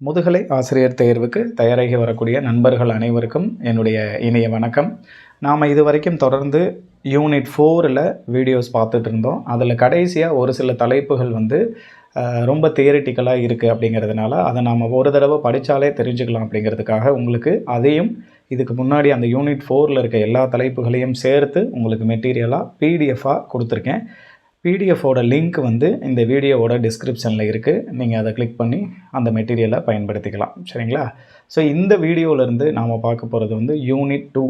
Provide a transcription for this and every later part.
முதுகலை ஆசிரியர் தேர்வுக்கு தயாராகி வரக்கூடிய நண்பர்கள் அனைவருக்கும் என்னுடைய இனிய வணக்கம். நாம் இதுவரைக்கும் தொடர்ந்து யூனிட் 4ல் வீடியோஸ் பார்த்துட்டு இருந்தோம். அதில் கடைசியாக ஒரு சில தலைப்புகள் ரொம்ப தியரிட்டிக்கலாக இருக்குது அப்படிங்கிறதுனால அதை நாம் ஒரு தடவை படித்தாலே தெரிஞ்சுக்கலாம் அப்படிங்கிறதுக்காக உங்களுக்கு அதையும் இதுக்கு முன்னாடி அந்த யூனிட் 4ல் இருக்க எல்லா தலைப்புகளையும் சேர்த்து உங்களுக்கு மெட்டீரியலாக பிடிஎஃபாக கொடுத்துருக்கேன். பிடிஎஃபோட லிங்க் இந்த வீடியோவோட டிஸ்கிரிப்ஷனில் இருக்குது. நீங்கள் அதை கிளிக் பண்ணி அந்த மெட்டீரியலை பயன்படுத்திக்கலாம். சரிங்களா? ஸோ இந்த வீடியோவிலேருந்து நாம் பார்க்க போகிறது unit 2.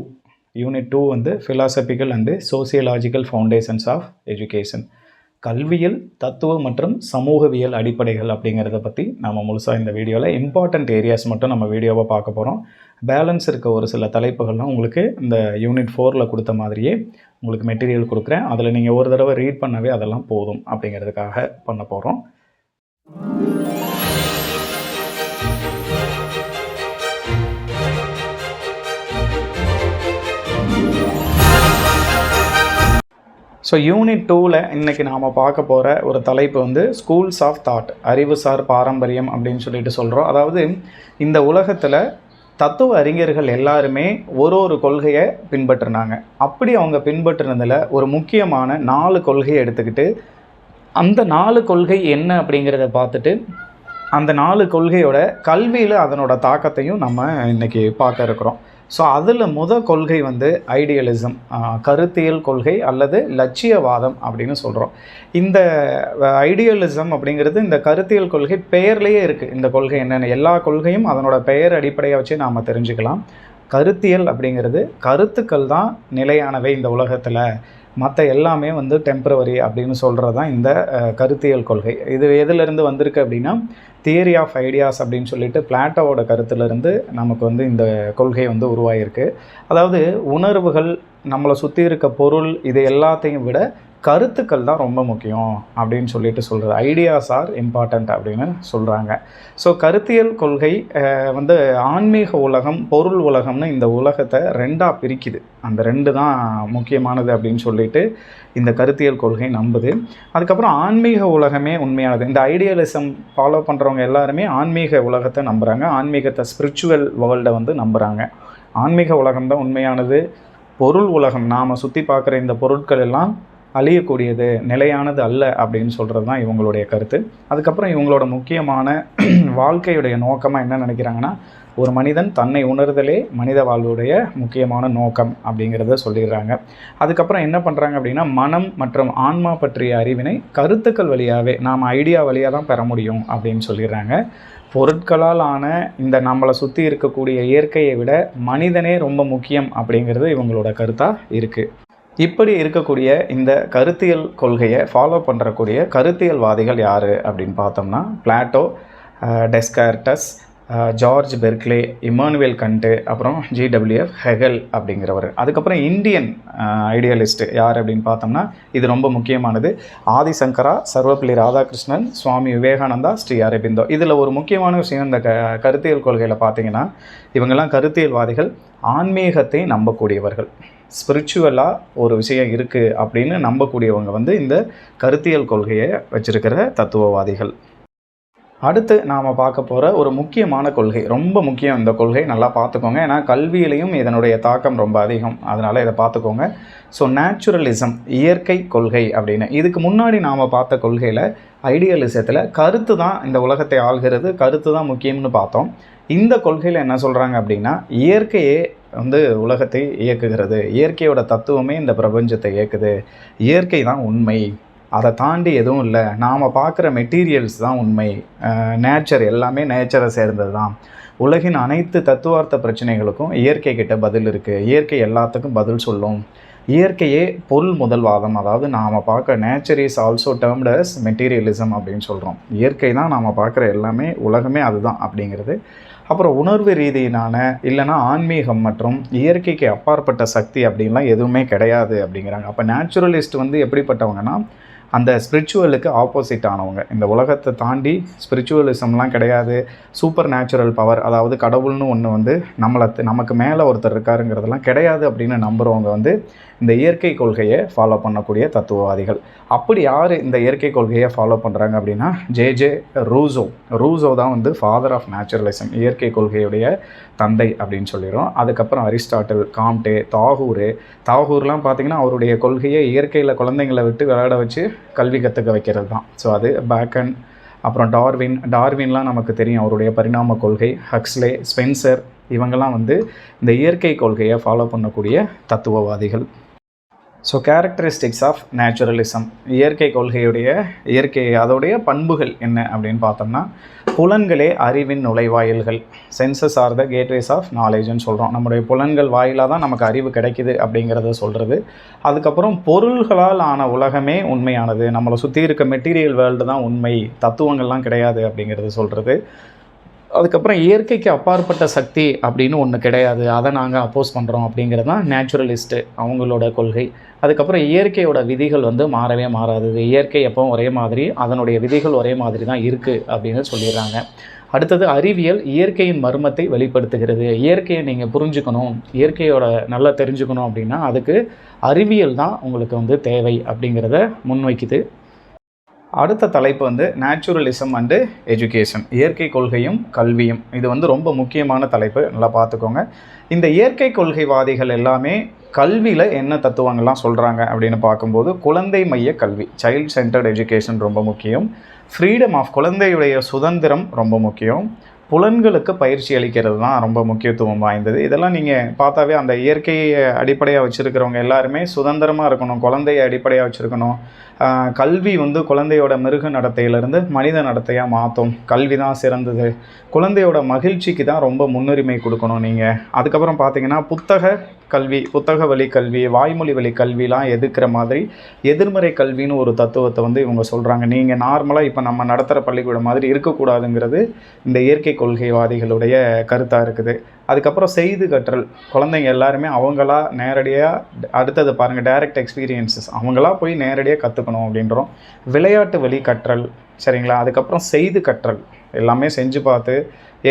Unit 2 philosophical and sociological foundations of education, கல்வியல் தத்துவ மற்றும் சமூகவியல் அடிப்படைகள் அப்படிங்கிறத பற்றி நம்ம முழுசாக இந்த வீடியோவில் இம்பார்ட்டண்ட் ஏரியாஸ் மட்டும் நம்ம வீடியோவை பார்க்க போகிறோம். பேலன்ஸ் இருக்க ஒரு சில தலைப்புகள்லாம் உங்களுக்கு இந்த யூனிட் 4ல் கொடுத்த மாதிரியே உங்களுக்கு மெட்டீரியல் கொடுக்குறேன். அதில் நீங்கள் ஒரு தடவை ரீட் பண்ணவே அதெல்லாம் போதும் அப்படிங்கிறதுக்காக பண்ண போகிறோம். ஸோ யூனிட் 2ல் இன்றைக்கி நாம் பார்க்க போகிற ஒரு தலைப்பு ஸ்கூல்ஸ் ஆஃப் தாட், அறிவுசார் பாரம்பரியம் அப்படின்னு சொல்லிட்டு சொல்கிறோம். அதாவது இந்த உலகத்தில் தத்துவ அறிஞர்கள் எல்லாருமே ஒரு கொள்கையை பின்பற்றினாங்க. அப்படி அவங்க பின்பற்றினதில் ஒரு முக்கியமான 4 கொள்கையை எடுத்துக்கிட்டு அந்த 4 கொள்கை என்ன அப்படிங்கிறத பார்த்துட்டு அந்த 4 கொள்கையோட கல்வியில் அதனோட தாக்கத்தையும் நம்ம இன்றைக்கி பார்க்க இருக்கிறோம். ஸோ அதில் கொள்கை ஐடியலிசம், கருத்தியல் கொள்கை அல்லது லட்சியவாதம் அப்படின்னு சொல்கிறோம். இந்த ஐடியலிசம் அப்படிங்கிறது இந்த கருத்தியல் கொள்கை பெயர்லேயே இருக்குது. இந்த கொள்கை என்னென்ன எல்லா கொள்கையும் அதனோட பெயர் அடிப்படையாக வச்சு நாம் தெரிஞ்சுக்கலாம். கருத்தியல் அப்படிங்கிறது கருத்துக்கள் தான் நிலையானவை இந்த உலகத்தில், மற்ற எல்லாமே டெம்பரவரி அப்படின்னு சொல்கிறது தான் இந்த கருத்தியல் கொள்கை. இது எதிலிருந்து வந்திருக்கு அப்படின்னா தியரி ஆஃப் ஐடியாஸ் அப்படின்னு சொல்லிட்டு பிளாட்டோவோட கருத்துலேருந்து நமக்கு இந்த கொள்கை உருவாகிருக்கு. அதாவது உணர்வுகள், நம்மளை சுற்றி இருக்க பொருள், இது எல்லாத்தையும் விட கருத்துக்கள் தான் ரொம்ப முக்கியம் அப்படின்னு சொல்லிட்டு சொல்கிறது. ஐடியாஸ் ஆர் இம்பார்ட்டண்ட் அப்படின்னு சொல்கிறாங்க. ஸோ கருத்தியல் கொள்கை ஆன்மீக உலகம், பொருள் உலகம்னு இந்த உலகத்தை 2ஆக பிரிக்குது. அந்த 2 தான் முக்கியமானது அப்படின்னு சொல்லிட்டு இந்த கருத்தியல் கொள்கை நம்புது. அதுக்கப்புறம் ஆன்மீக உலகமே உண்மையானது. இந்த ஐடியலிசம் ஃபாலோ பண்ணுறவங்க எல்லாருமே ஆன்மீக உலகத்தை நம்புகிறாங்க. ஆன்மீகத்தை, ஸ்பிரிச்சுவல் வேர்ல்டை நம்புகிறாங்க. ஆன்மீக உலகம் தான் உண்மையானது. பொருள் உலகம், நாம் சுற்றி பார்க்குற இந்த பொருட்கள் எல்லாம் அழியக்கூடியது, நிலையானது அல்ல அப்படின்னு சொல்கிறது தான் இவங்களுடைய கருத்து. அதுக்கப்புறம் இவங்களோட முக்கியமான வாழ்க்கையுடைய நோக்கமாக என்ன நினைக்கிறாங்கன்னா, ஒரு மனிதன் தன்னை உணர்தலே மனித வாழ்வுடைய முக்கியமான நோக்கம் அப்படிங்கிறத சொல்லிடுறாங்க. அதுக்கப்புறம் என்ன பண்ணுறாங்க அப்படின்னா, மனம் மற்றும் ஆன்மா பற்றிய அறிவினை கருத்துக்கள் வழியாகவே, நாம் ஐடியா வழியாக தான் பெற முடியும் அப்படின்னு சொல்லிடுறாங்க. பொருட்களால் ஆன இந்த நம்மளை சுற்றி இருக்கக்கூடிய இயற்கையை விட மனிதனே ரொம்ப முக்கியம் அப்படிங்கிறது இவங்களோட கருத்தாக இருக்குது. இப்படி இருக்கக்கூடிய இந்த கருத்தியல் கொள்கையை ஃபாலோ பண்ணுறக்கூடிய கருத்தியல்வாதிகள் யார் அப்படின்னு பார்த்தோம்னா, Plato, Descartes, George பெர்க்லே, Emmanuel Khandu, அப்புறம் ஜிடபிள்யூஎஃப் ஹெகல் அப்படிங்கிறவர். அதுக்கப்புறம் இந்தியன் ஐடியலிஸ்ட் யார் அப்படின்னு பார்த்தோம்னா, இது ரொம்ப முக்கியமானது, ஆதிசங்கரா, சர்வப்பள்ளி ராதாகிருஷ்ணன், சுவாமி விவேகானந்தா, ஸ்ரீ அரபிந்தோ. இதில் ஒரு முக்கியமான விஷயம், இந்த கருத்தியல் கொள்கையில் பார்த்தீங்கன்னா, இவங்கெல்லாம் கருத்தியல்வாதிகள் ஆன்மீகத்தை நம்பக்கூடியவர்கள். ஸ்பிரிச்சுவலாக ஒரு விஷயம் இருக்குது அப்படின்னு நம்பக்கூடியவங்க இந்த கருத்தியல் கொள்கையை வச்சுருக்கிற தத்துவவாதிகள். அடுத்து நாம் பார்க்க போகிற ஒரு முக்கியமான கொள்கை, ரொம்ப முக்கியம் இந்த கொள்கை, நல்லா பார்த்துக்கோங்க. ஏன்னா கல்வியிலையும் இதனுடைய தாக்கம் ரொம்ப அதிகம், அதனால் இதை பார்த்துக்கோங்க. ஸோ நேச்சுரலிசம், இயற்கை கொள்கை அப்படின்னு. இதுக்கு முன்னாடி நாம் பார்த்த கொள்கையில் ஐடியலிசத்தில் கருத்து தான் இந்த உலகத்தை ஆள்கிறது, கருத்து தான் முக்கியம்னு பார்த்தோம். இந்த கொள்கையில் என்ன சொல்கிறாங்க அப்படின்னா, இயற்கையே உலகத்தை இயக்குகிறது, இயற்கையோட தத்துவமே இந்த பிரபஞ்சத்தை இயக்குது, இயற்கை தான் உண்மை, அதை தாண்டி எதுவும் இல்லை, நாம் பார்க்குற மெட்டீரியல்ஸ் தான் உண்மை, நேச்சர் எல்லாமே நேச்சரை சேர்ந்தது தான், உலகின் அனைத்து தத்துவார்த்த பிரச்சனைகளுக்கும் இயற்கை கிட்ட பதில் இருக்குது, இயற்கை எல்லாத்துக்கும் பதில் சொல்லும், இயற்கையே பொருள் முதல்வாதம், அதாவது நாம் பார்க்குற nature is also termed as materialism அப்படின்னு சொல்கிறோம். இயற்கை தான் நாம் பார்க்குற எல்லாமே, உலகமே அதுதான் அப்படிங்கிறது. அப்புறம் உணர்வு ரீதியிலான இல்லைனா ஆன்மீகம் மற்றும் இயற்கைக்கு அப்பாற்பட்ட சக்தி அப்படின்லாம் எதுவுமே கிடையாது அப்படிங்கிறாங்க. அப்போ நேச்சுரலிஸ்ட் எப்படிப்பட்டவங்கன்னா, அந்த ஸ்பிரிச்சுவலுக்கு ஆப்போசிட் ஆனவங்க. இந்த உலகத்தை தாண்டி ஸ்பிரிச்சுவலிசம்லாம் கிடையாது, சூப்பர் நேச்சுரல் பவர், அதாவது கடவுள்னு ஒன்று வந்து நமக்கு மேலே ஒருத்தர் இருக்காருங்கிறதெல்லாம் கிடையாது அப்படின்னு நம்புகிறவங்க வந்து இந்த இயற்கை கொள்கையை ஃபாலோ பண்ணக்கூடிய தத்துவவாதிகள். அப்படி யார் இந்த இயற்கை கொள்கையை ஃபாலோ பண்ணுறாங்க அப்படின்னா ஜே ரூசோ தான் வந்து ஃபாதர் ஆஃப் நேச்சுரலிசம், இயற்கை கொள்கையுடைய தந்தை அப்படின்னு சொல்லிடுறோம். அதுக்கப்புறம் அரிஸ்டாட்டில், காம்டே, தாகூர்லாம் பார்த்திங்கன்னா அவருடைய கொள்கையை இயற்கையில் குழந்தைங்களை விட்டு விளையாட வச்சு கல்வி கற்றுக்க வைக்கிறது தான். ஸோ அது பேக்கன், அப்புறம் டார்வின்லாம் நமக்கு தெரியும் அவருடைய பரிணாம கொள்கை, ஹக்ஸ்லே, ஸ்பென்சர், இவங்கெல்லாம் வந்து இந்த இயற்கை கொள்கையை ஃபாலோ பண்ணக்கூடிய தத்துவவாதிகள். ஸோ கேரக்டரிஸ்டிக்ஸ் ஆஃப் நேச்சுரலிசம், இயற்கை அதோடைய பண்புகள் என்ன அப்படின்னு பார்த்தோம்னா, புலன்களே அறிவின் நுழைவாயில்கள், senses are the gateways of நாலேஜ்னு சொல்கிறோம். நம்முடைய புலன்கள் வாயிலாக தான் நமக்கு அறிவு கிடைக்குது அப்படிங்கிறத சொல்கிறது. அதுக்கப்புறம் பொருள்களால் ஆன உலகமே உண்மையானது, நம்மளை சுற்றி இருக்க மெட்டீரியல் வேர்ல்டு தான் உண்மை, தத்துவங்கள்லாம் கிடையாது அப்படிங்கிறது சொல்கிறது. அதுக்கப்புறம் இயற்கைக்கு அப்பாற்பட்ட சக்தி அப்படின்னு ஒன்று கிடையாது, அதை நாங்கள் அப்போஸ் பண்ணுறோம் அப்படிங்கிறது தான் நேச்சுரலிஸ்ட்டு அவங்களோட கொள்கை. அதுக்கப்புறம் இயற்கையோட விதிகள் வந்து மாறவே மாறாது, இயற்கை எப்பவும் ஒரே மாதிரி, அதனுடைய விதிகள் ஒரே மாதிரி தான் இருக்குது அப்படின்னு சொல்லிடுறாங்க. அடுத்தது அறிவியல் இயற்கையின் மர்மத்தை வெளிப்படுத்துகிறது. இயற்கையை நீங்கள் புரிஞ்சுக்கணும், இயற்கையோட நல்லா தெரிஞ்சுக்கணும் அப்படின்னா அதுக்கு அறிவியல் தான் உங்களுக்கு வந்து தேவை அப்படிங்கிறத முன்வைக்குது. அடுத்த தலைப்பு வந்து நேச்சுரலிசம் அண்டு எஜுகேஷன், இயற்கை கொள்கையும் கல்வியும். இது வந்து ரொம்ப முக்கியமான தலைப்பு, நல்லா பார்த்துக்கோங்க. இந்த இயற்கை கொள்கைவாதிகள் எல்லாமே கல்வியில் என்ன தத்துவங்கள்லாம் சொல்கிறாங்க அப்படின்னு பார்க்கும்போது, குழந்தை மைய கல்வி, சைல்ட் சென்டர்ட் எஜுகேஷன் ரொம்ப முக்கியம், ஃப்ரீடம் ஆஃப், குழந்தையுடைய சுதந்திரம் ரொம்ப முக்கியம், புலன்களுக்கு பயிற்சி அளிக்கிறது தான் ரொம்ப முக்கியத்துவம் வாய்ந்தது. இதெல்லாம் நீங்கள் பார்த்தாவே அந்த இயற்கையை அடிப்படையாக வச்சுருக்கிறவங்க எல்லாருமே சுதந்திரமாக இருக்கணும், குழந்தையை அடிப்படையாக வச்சுருக்கணும். கல்வி வந்து குழந்தையோட மிருக நடத்தையிலேருந்து மனித நடத்தையாக மாற்றும், கல்வி தான் சிறந்தது, குழந்தையோட மகிழ்ச்சிக்கு தான் ரொம்ப முன்னுரிமை கொடுக்கணும் நீங்கள். அதுக்கப்புறம் பார்த்தீங்கன்னா புத்தக வழி கல்வி, வாய்மொழி வழி கல்விலாம் எதிர்க்கிற மாதிரி எதிர்மறை கல்வின்னு ஒரு தத்துவத்தை வந்து இவங்க சொல்கிறாங்க. நீங்கள் நார்மலாக இப்போ நம்ம நடத்துகிற பள்ளிக்கூடம் மாதிரி இருக்கக்கூடாதுங்கிறது இந்த இயற்கை கொள்கைவாதிகளுடைய கருத்தாக இருக்குது. அதுக்கப்புறம் செய்து கற்றல், குழந்தைங்க எல்லாருமே அவங்களா நேரடியாக, அடுத்தது பாருங்கள் டைரக்ட் எக்ஸ்பீரியன்ஸஸ், அவங்களா போய் நேரடியாக கற்றுக்கணும் அப்படின்றோம். விளையாட்டு வழி கற்றல், சரிங்களா. அதுக்கப்புறம் செய்து கற்றல், எல்லாமே செஞ்சு பார்த்து,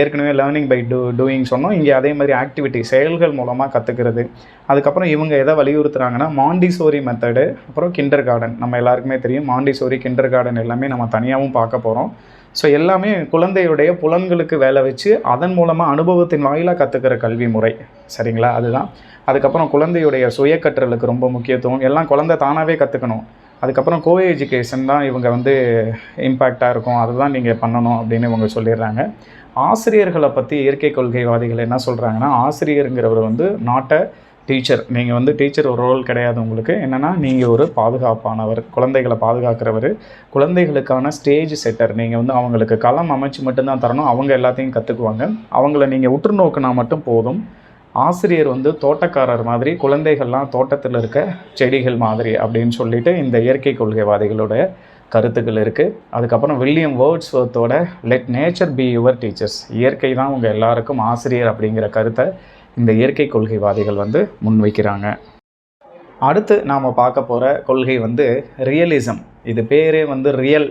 ஏற்கனவே லேர்னிங் பை டூயிங் சொன்னோம், இங்கே அதே மாதிரி ஆக்டிவிட்டி, செயல்கள் மூலமாக கற்றுக்கிறது. அதுக்கப்புறம் இவங்க எதை வலியுறுத்துகிறாங்கன்னா மாண்டிசோரி மெத்தடு, அப்புறம் கிண்டர் கார்டன். நம்ம எல்லாருக்குமே தெரியும் மாண்டிசோரி, கிண்டர் கார்டன் எல்லாமே நம்ம தனியாகவும் பார்க்க போகிறோம். ஸோ எல்லாமே குழந்தையுடைய புலன்களுக்கு வேலை வச்சு அதன் மூலமாக அனுபவத்தின் வாயிலாக கற்றுக்கிற கல்வி முறை, சரிங்களா, அதுதான். அதுக்கப்புறம் குழந்தையுடைய சுய கற்றலுக்கு ரொம்ப முக்கியத்துவம், எல்லாம் குழந்தை தானாகவே கற்றுக்கணும். அதுக்கப்புறம் கோ எஜுகேஷன் தான் இவங்க வந்து இம்பேக்டாக இருக்கும், அதுதான் நீங்கள் பண்ணணும் அப்படின்னு இவங்க சொல்லிடுறாங்க. ஆசிரியர்களை பற்றி இயற்கை கொள்கைவாதிகள் என்ன சொல்கிறாங்கன்னா, ஆசிரியருங்கிறவர் வந்து நாட் அ டீச்சர், நீங்கள் வந்து டீச்சர் ஒரு ரோல் கிடையாது உங்களுக்கு, என்னென்னா நீங்கள் ஒரு பாதுகாப்பானவர், குழந்தைகளை பாதுகாக்கிறவர், குழந்தைகளுக்கான ஸ்டேஜ் செட்டர், நீங்கள் வந்து அவங்களுக்கு களம் அமைச்சு மட்டும்தான் தரணும், அவங்க எல்லாத்தையும் கற்றுக்குவாங்க, அவங்கள நீங்கள் உற்று நோக்கினா மட்டும் போதும். ஆசிரியர் வந்து தோட்டக்காரர் மாதிரி, குழந்தைகள்லாம் தோட்டத்தில் இருக்க செடிகள் மாதிரி அப்படின்னு சொல்லிட்டு இந்த இயற்கை கொள்கைவாதிகளோட கருத்துக்கள் இருக்குது. அதுக்கப்புறம் வில்லியம் வேர்ட்ஸ்வொர்த்தோட let nature be your teachers, இயற்கை தான் உங்கள் எல்லாருக்கும் ஆசிரியர் அப்படிங்கிற கருத்தை இந்த இயற்கை கொள்கைவாதிகள் வந்து முன்வைக்கிறாங்க. அடுத்து நாம் பார்க்க போகிற கொள்கை வந்து ரியலிசம். இது பேரே வந்து ரியல்,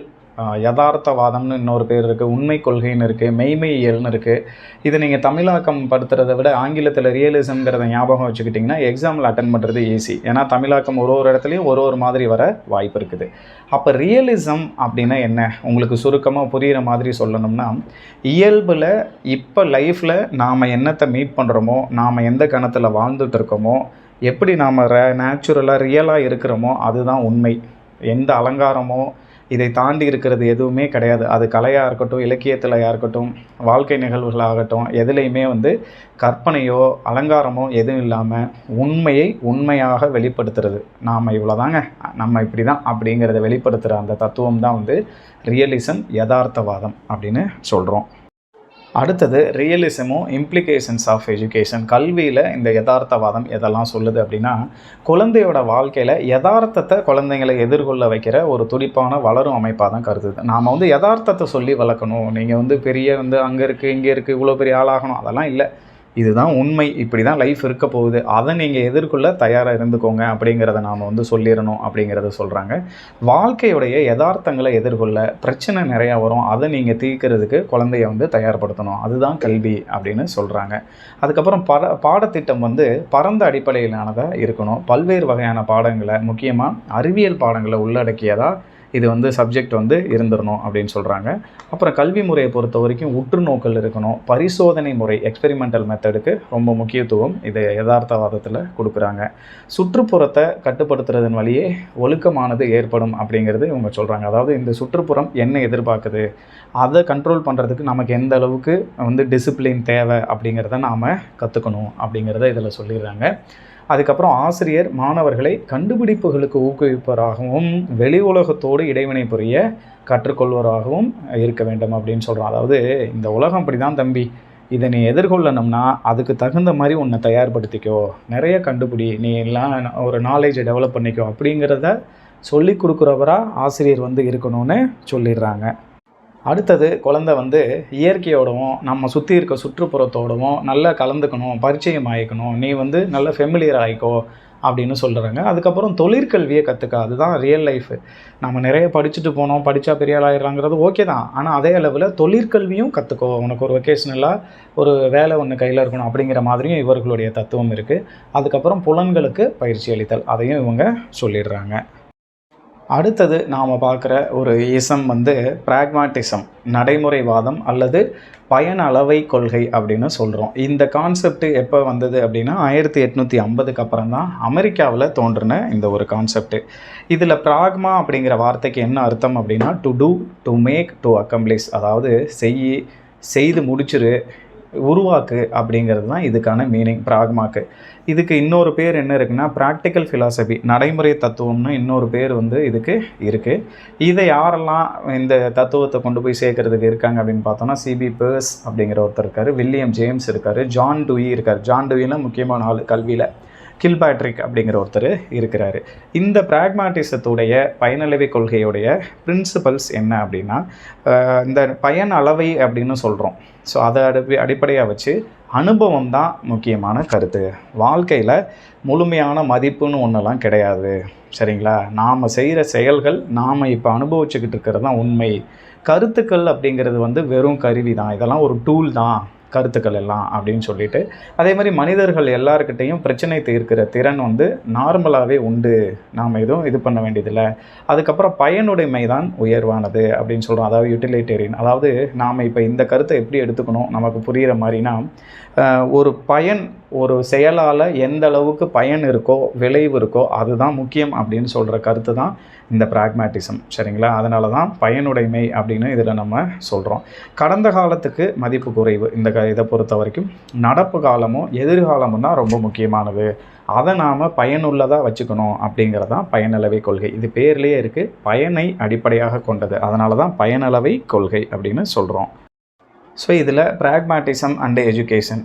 யதார்த்தவாதம்னு இன்னொரு பேர் இருக்குது, உண்மை கொள்கைன்னு இருக்குது, மெய்மையியல்னு இருக்குது. இது நீங்கள் தமிழாக்கம் படுத்துறதை விட ஆங்கிலத்தில் ரியலிசம்ங்கிறத ஞாபகம் வச்சுக்கிட்டிங்கன்னா எக்ஸாமில் அட்டன் பண்ணுறது ஈஸி. ஏன்னா தமிழாக்கம் ஒரு இடத்துலையும் ஒரு மாதிரி வர வாய்ப்பு இருக்குது. அப்போ ரியலிசம் அப்படின்னா என்ன, உங்களுக்கு சுருக்கமாக புரிகிற மாதிரி சொல்லணும்னா, இயல்பில் இப்போ லைஃப்பில் நாம் என்னத்தை மீட் பண்ணுறோமோ, நாம் எந்த கணத்தில் வாழ்ந்துட்டு இருக்கோமோ, எப்படி நாம் நேச்சுரலாக ரியலாக இருக்கிறோமோ அதுதான் உண்மை. எந்த அலங்காரமோ இதை தாண்டி இருக்கிறது எதுவுமே கிடையாது. அது கலையாக இருக்கட்டும், இலக்கியத்திலையாக இருக்கட்டும், வாழ்க்கை நிகழ்வுகளாகட்டும், எதுலேயுமே வந்து கற்பனையோ அலங்காரமோ எதுவும் இல்லாமல் உண்மையை உண்மையாக வெளிப்படுத்துறது. நாம் இவ்வளோதாங்க, நம்ம இப்படி தான் அப்படிங்கிறத வெளிப்படுத்துகிற அந்த தத்துவம் தான் வந்து ரியலிசம், யதார்த்தவாதம் அப்படின்னு சொல்கிறோம். அடுத்தது ரியலிசமும் இம்ப்ளிகேஷன்ஸ் ஆஃப் எஜுகேஷன். கல்வியில் இந்த யதார்த்தவாதம் எதெல்லாம் சொல்லுது அப்படின்னா, குழந்தையோட வாழ்க்கையில் யதார்த்தத்தை குழந்தைங்களை எதிர்கொள்ள வைக்கிற ஒரு துடிப்பான வளரும் அமைப்பாக தான் கருதுது. நாம் வந்து யதார்த்தத்தை சொல்லி வளர்க்கணும், நீங்கள் வந்து பெரிய வந்து அங்கே இருக்குது இங்கே இருக்குது இவ்வளோ பெரிய ஆளாகணும், அதெல்லாம் இல்லை. இதுதான் உண்மை, இப்படி தான் லைஃப் இருக்க போகுது, அதை நீங்கள் எதிர்கொள்ள தயாராக இருந்துக்கோங்க அப்படிங்கிறத நாம் வந்து சொல்லிடணும் அப்படிங்கிறத சொல்கிறாங்க. வாழ்க்கையுடைய யதார்த்தங்களை எதிர்கொள்ள பிரச்சனை நிறையா வரும், அதை நீங்கள் தீர்க்கிறதுக்கு குழந்தைய வந்து தயார்படுத்தணும், அதுதான் கல்வி அப்படின்னு சொல்கிறாங்க. அதுக்கப்புறம் பாடத்திட்டம் வந்து பரந்த அடிப்படையிலானதாக இருக்கணும். பல்வேறு வகையான பாடங்களை, முக்கியமாக அறிவியல் பாடங்களை உள்ளடக்கியதாக இது வந்து சப்ஜெக்ட் வந்து இருந்துடணும் அப்படின்னு சொல்கிறாங்க. அப்புறம் கல்வி முறையை பொறுத்த வரைக்கும் உற்று நோக்கல் இருக்கணும். பரிசோதனை முறை, எக்ஸ்பெரிமெண்டல் மெத்தடுக்கு ரொம்ப முக்கியத்துவம் இது யதார்த்தவாதத்தில் கொடுக்குறாங்க. சுற்றுப்புறத்தை கட்டுப்படுத்துறதன் வழியே ஒழுக்கமானது ஏற்படும் அப்படிங்கிறது இவங்க சொல்கிறாங்க. அதாவது இந்த சுற்றுப்புறம் என்ன எதிர்பார்க்குது, அதை கண்ட்ரோல் பண்ணுறதுக்கு நமக்கு எந்த அளவுக்கு வந்து டிசிப்ளின் தேவை அப்படிங்கிறத நாம் கற்றுக்கணும் அப்படிங்கிறத இதில் சொல்லிடுறாங்க. அதுக்கப்புறம் ஆசிரியர் மாணவர்களை கண்டுபிடிப்புகளுக்கு ஊக்குவிப்பவராகவும் வெளி உலகத்தோடு இடைவினை புரிய கற்றுக்கொள்வராகவும் இருக்க வேண்டும் அப்படின்னு சொல்கிறோம். அதாவது இந்த உலகம் அப்படி தான் தம்பி, இதை நீ எதிர்கொள்ளணும்னா அதுக்கு தகுந்த மாதிரி உன்னை தயார்படுத்திக்கோ, நிறைய கண்டுபிடி, நீ எல்லாம் ஒரு நாலேஜை டெவலப் பண்ணிக்கோ அப்படிங்கிறத சொல்லி கொடுக்குறவராக ஆசிரியர் வந்து இருக்கணும்னு சொல்லிடுறாங்க. அடுத்தது குழந்தை வந்து இயற்கையோடவும் நம்ம சுற்றி இருக்க சுற்றுப்புறத்தோடவும் நல்லா கலந்துக்கணும், பரிச்சயம் ஆகிக்கணும், நீ வந்து நல்ல ஃபெமிலியர் ஆகிக்கோ அப்படின்னு சொல்கிறாங்க. அதுக்கப்புறம் தொழிற்கல்வியை கற்றுக்க, அதுதான் ரியல் லைஃபு. நம்ம நிறைய படிச்சுட்டு போனோம், படித்தா பெரிய ஆள் ஆகிடலாங்கிறது ஓகே தான், ஆனால் அதே அளவில் தொழிற்கல்வியும் கற்றுக்கோ, உனக்கு ஒரு வெக்கேஷனலாக ஒரு வேலை ஒன்று கையில் இருக்கணும் அப்படிங்கிற மாதிரியும் இவர்களுடைய தத்துவம் இருக்குது. அதுக்கப்புறம் புலன்களுக்கு பயிற்சி அளித்தல், அதையும் இவங்க சொல்லிடுறாங்க. அடுத்தது நாம் பார்க்குற ஒரு இசம் வந்து பிராக்மாட்டிசம், நடைமுறைவாதம் அல்லது பயன் அளவை கொள்கை அப்படின்னு சொல்கிறோம். இந்த கான்செப்ட் எப்போ வந்தது அப்படின்னா 1850க்கு அப்புறம் தான் அமெரிக்காவில் தோன்றின இந்த ஒரு கான்செப்ட். இதில் பிராக்மா அப்படிங்கிற வார்த்தைக்கு என்ன அர்த்தம் அப்படின்னா to do, to make, to accomplish, அதாவது செய்து முடிச்சிரு, உருவாக்கு அப்படிங்கிறது தான் இதுக்கான மீனிங் பிராக்மாக்கு. இதுக்கு இன்னொரு பேர் என்ன இருக்குன்னா ப்ராக்டிக்கல் ஃபிலாசபி, நடைமுறை தத்துவம்னு இன்னொரு பேர் வந்து இதுக்கு இருக்குது. இதை யாரெல்லாம் இந்த தத்துவத்தை கொண்டு போய் சேர்க்கறதுக்கு இருக்காங்க அப்படின்னு பார்த்தோன்னா சிபி பெர்ஸ் அப்படிங்கிற ஒருத்தர் இருக்கார், வில்லியம் ஜேம்ஸ் இருக்கார், ஜான் டூயி இருக்கார். ஜான் டூயிலாம் முக்கியமான ஆள் கல்வியில். கில்பேட்ரிக் அப்படிங்கிற ஒருத்தர் இருக்கிறார். இந்த பிராக்மாட்டிசத்துடைய பயனளவை கொள்கையுடைய பிரின்சிபல்ஸ் என்ன அப்படின்னா இந்த பயன் அளவை அப்படின்னு சொல்கிறோம். ஸோ அதை அடிப்படையாக வச்சு அனுபவம் தான் முக்கியமான கருத்து. வாழ்க்கையில் முழுமையான மதிப்புன்னு ஒன்றெல்லாம் கிடையாது, சரிங்களா? நாம் செய்கிற செயல்கள் நாம் இப்போ அனுபவிச்சுக்கிட்டு இருக்கிறது தான் உண்மை. கருத்துக்கள் அப்படிங்கிறது வந்து வெறும் கருவி தான், இதெல்லாம் ஒரு டூல் தான் கருத்துக்கள் எல்லாம் அப்படின்னு சொல்லிட்டு, அதே மாதிரி மனிதர்கள் எல்லாருக்கிட்டையும் பிரச்சனை தீர்க்கிற திறன் வந்து நார்மலாகவே உண்டு, நாம் எதுவும் இது பண்ண வேண்டியதில்லை. அதுக்கப்புறம் பயனுடைமை தான் உயர்வானது அப்படின்னு சொல்கிறோம், அதாவது யூட்டிலிட்டேரியன். அதாவது நாம் இப்போ இந்த கருத்தை எப்படி எடுத்துக்கணும் நமக்கு புரிகிற மாதிரினா, ஒரு பயன், ஒரு செயலால் எந்த அளவுக்கு பயன் இருக்கோ, விளைவு இருக்கோ, அதுதான் முக்கியம் அப்படின்னு சொல்கிற கருத்து தான் இந்த பிராக்மாட்டிசம், சரிங்களா? அதனால தான் பயனுடைமை அப்படின்னு இதில் நம்ம சொல்கிறோம். கடந்த காலத்துக்கு மதிப்பு குறைவு, இதை பொறுத்த வரைக்கும் நடப்பு காலமும் எதிர்காலமும் தான் ரொம்ப முக்கியமானது, அதை நாம் பயனுள்ளதாக வச்சுக்கணும் அப்படிங்கிறதான் பயனளவை கொள்கை. இது பேர்லேயே இருக்குது, பயனை அடிப்படையாக கொண்டது, அதனால தான் பயனளவை கொள்கை அப்படின்னு சொல்கிறோம். ஸோ இதில் பிராக்மாட்டிசம் அண்டு எஜுகேஷன்,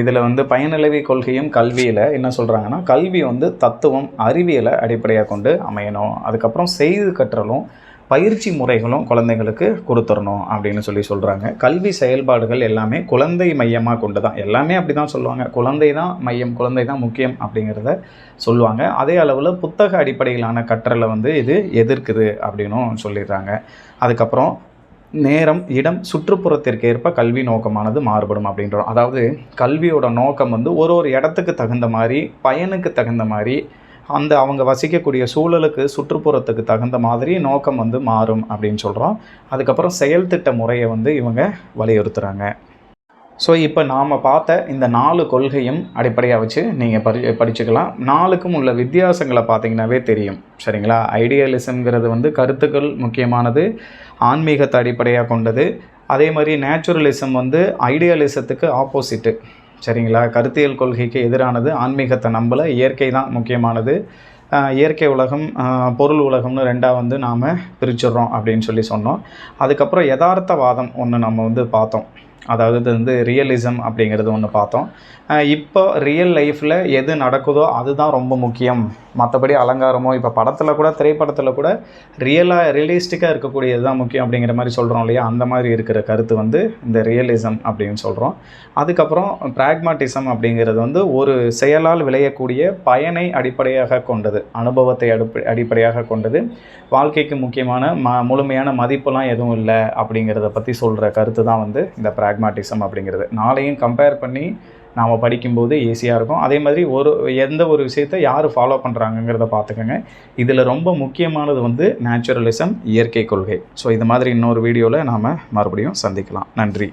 இதில் வந்து பயனளவை கொள்கையும் கல்வியில் என்ன சொல்கிறாங்கன்னா, கல்வி வந்து தத்துவம், அறிவியலை அடிப்படையாக கொண்டு அமையணும், அதுக்கப்புறம் செய்து கற்றலும் பயிற்சி முறைகளும் குழந்தைங்களுக்கு கொடுத்துடணும் அப்படின்னு சொல்கிறாங்க. கல்வி செயல்பாடுகள் எல்லாமே குழந்தை மையமாக கொண்டு தான், எல்லாமே அப்படி தான் சொல்லுவாங்க, குழந்தை தான் மையம், குழந்தை தான் முக்கியம் அப்படிங்கிறத சொல்லுவாங்க. அதே அளவில் புத்தக அடிப்படையிலான கற்றலை வந்து இது எதிர்க்குது அப்படின்னும் சொல்லிடுறாங்க. அதுக்கப்புறம் நேரம், இடம், சுற்றுப்புறத்திற்கு ஏற்ப கல்வி நோக்கமானது மாறுபடும் அப்படின்றோம். அதாவது கல்வியோட நோக்கம் வந்து ஒரு இடத்துக்கு தகுந்த மாதிரி, பயனுக்கு தகுந்த மாதிரி, அந்த அவங்க வசிக்கக்கூடிய சூழலுக்கு, சுற்றுப்புறத்துக்கு தகுந்த மாதிரி நோக்கம் வந்து மாறும் அப்படின்னு சொல்கிறோம். அதுக்கப்புறம் செயல் திட்ட முறையை வந்து இவங்க வலியுறுத்துகிறாங்க. ஸோ இப்போ நாம் பார்த்த இந்த 4 கொள்கையும் அடிப்படையாக வச்சு நீங்கள் படிச்சுக்கலாம். 4க்கும் உள்ள வித்தியாசங்களை பார்த்தீங்கன்னாவே தெரியும், சரிங்களா? ஐடியலிசம்ங்கிறது வந்து கருத்துக்கள் முக்கியமானது, ஆன்மீகத்தை அடிப்படையாக கொண்டது. அதே மாதிரி நேச்சுரலிசம் வந்து ஐடியலிசத்துக்கு ஆப்போசிட்டு, சரிங்களா? கருத்தியல் கொள்கைக்கு எதிரானது, ஆன்மீகத்தை நம்பலை, இயற்கை தான் முக்கியமானது. இயற்கை உலகம், பொருள் உலகம்னு ரெண்டாக வந்து நாம் பிரிச்சிடுறோம் அப்படின்னு சொன்னோம். அதுக்கப்புறம் யதார்த்தவாதம் ஒன்று நம்ம வந்து பார்த்தோம். அதாவது இது வந்து ரியலிசம் அப்படிங்கிறது ஒன்று பார்த்தோம். இப்போ ரியல் லைஃப்பில் எது நடக்குதோ அதுதான் ரொம்ப முக்கியம். மற்றபடி அலங்காரமோ இப்போ படத்தில் கூட திரைப்படத்தில் கூட ரியலிஸ்டிக்காக இருக்கக்கூடியது தான் முக்கியம் அப்படிங்கிற மாதிரி சொல்கிறோம் இல்லையா? அந்த மாதிரி இருக்கிற கருத்து வந்து இந்த ரியலிசம் அப்படின்னு சொல்கிறோம். அதுக்கப்புறம் பிராக்மாட்டிசம் அப்படிங்கிறது வந்து ஒரு செயலால் விளையக்கூடிய பயனை அடிப்படையாக கொண்டது, அனுபவத்தை அடிப்படையாக கொண்டது, வாழ்க்கைக்கு முக்கியமான முழுமையான மதிப்புலாம் எதுவும் இல்லை அப்படிங்கிறத பற்றி சொல்கிற கருத்து தான் வந்து இந்த பிராக்மாட்டிசம் அப்படிங்கிறது. நாளையும் கம்பேர் பண்ணி நாம் படிக்கும்போது ஈஸியாக இருக்கும். அதே மாதிரி எந்த ஒரு விஷயத்தை யார் ஃபாலோ பண்ணுறாங்கங்கிறத பார்த்துக்கோங்க. இதில் ரொம்ப முக்கியமானது வந்து நேச்சுரலிசம், இயற்கை கொள்கை. ஸோ இது மாதிரி இன்னொரு வீடியோவில் நாம் மறுபடியும் சந்திக்கலாம். நன்றி.